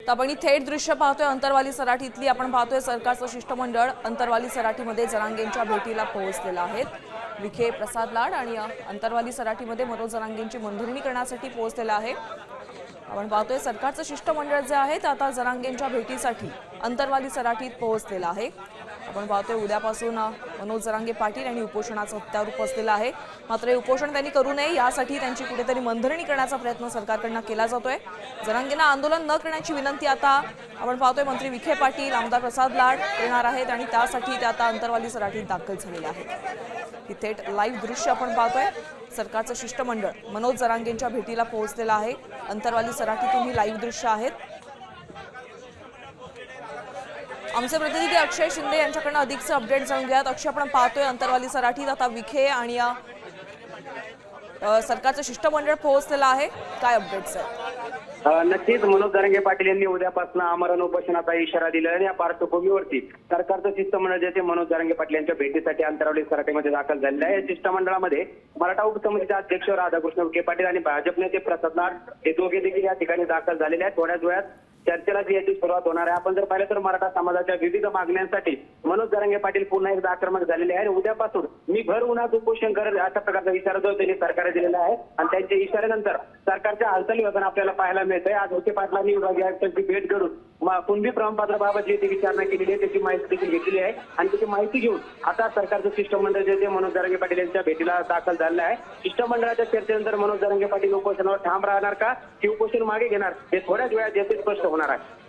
आपण ही थेट दृश्य पाहतोय अंतरवाली सराटीतली। आपण पाहतोय सरकारचं शिष्टमंडळ अंतरवाली सराटीमध्ये जरांगेंच्या भेटीला पोहोचलेलं आहे। विखे प्रसाद लाड आणि अंतरवाली सराटीमध्ये मनोज जरांगेंची मनधरणी करण्यासाठी पोहोचलेलं आहे। आपण पाहतोय सरकारचं शिष्टमंडळ जे आहे ते आता जरांगेंच्या भेटीसाठी अंतरवाली सराटीत पोहोचलेलं आहे। आपण पाहतोय उद्यापासून मनोज जरांगे पाटील यांनी उपोषणाचं हत्यार उपसलेलं आहे। मात्र हे उपोषण त्यांनी करू नये यासाठी त्यांची कुठेतरी मनधरणी करण्याचा प्रयत्न सरकारकडून केला जातोय। जरांगेंना आंदोलन न करण्याची विनंती आता आपण पाहतोय मंत्री विखे पाटील, आमदार प्रसाद लाड करणार आहेत आणि त्यासाठी ते आता अंतरवाली सराटीत दाखल झालेले आहेत। ही थेट लाईव्ह दृश्य आपण पाहतोय। सरकारचं शिष्टमंडळ मनोज जरांगेंच्या भेटीला पोहोचलेलं आहे। अंतरवाली सराटीतून ही लाईव्ह दृश्य आहेत। आमचे प्रतिनिधी अक्षय शिंदे यांच्याकडून अधिकचे अपडेट जाणून घ्यात। अक्षय, आपण पाहतोय अंतरवाली सराटीत आता विखे आणि सरकारचं शिष्टमंडळ पोहोचलेलं आहे, काय अपडेट्स आहेत? नक्कीच मनोज जरांगे पाटील यांनी उद्यापासून आमरण उपोषणाचा इशारा दिला आणि या पार्श्वभूमीवरती सरकारचं शिष्टमंडळ जे ते मनोज जरांगे पाटील यांच्या भेटीसाठी अंतरवाली सराटीमध्ये दाखल झालेलं आहे। या शिष्टमंडळामध्ये मराठा उपसमितीचे अध्यक्ष राधाकृष्ण विखे पाटील आणि भाजप नेते प्रसाद लाड हे दोघे देखील या ठिकाणी दाखल झालेले आहेत। थोड्याच वेळात चर्चेला याची सुरुवात होणार आहे। आपण जर पाहिलं तर मराठा समाजाच्या विविध मागण्यांसाठी मनोज जरांगे पाटील पुन्हा एकदा आक्रमक झालेले आहे। उद्यापासून मी भर उन्हात उपोषण करेल अशा प्रकारचा इशारा जो त्यांनी सरकारने दिलेला आहे आणि त्यांच्या इशाऱ्यानंतर सरकारच्या हालचाली होताना आपल्याला पाहायला मिळतंय। आज विखे पाटलांनी विभागीय आयुक्तांची भेट करून कुणबी प्रमाणपत्राबाबत जी विचारणा केलेली आहे त्याची माहिती देखील घेतली आहे आणि त्याची माहिती घेऊन आता सरकारचं शिष्टमंडळ जे मनोज जरांगे पाटील यांच्या भेटीला दाखल झालेलं आहे। शिष्टमंडळाच्या चर्चेनंतर मनोज जरांगे पाटील उपोषणावर ठाम राहणार का की उपोषण मागे घेणार हे थोड्याच वेळात याचे स्पष्ट होणार आहे।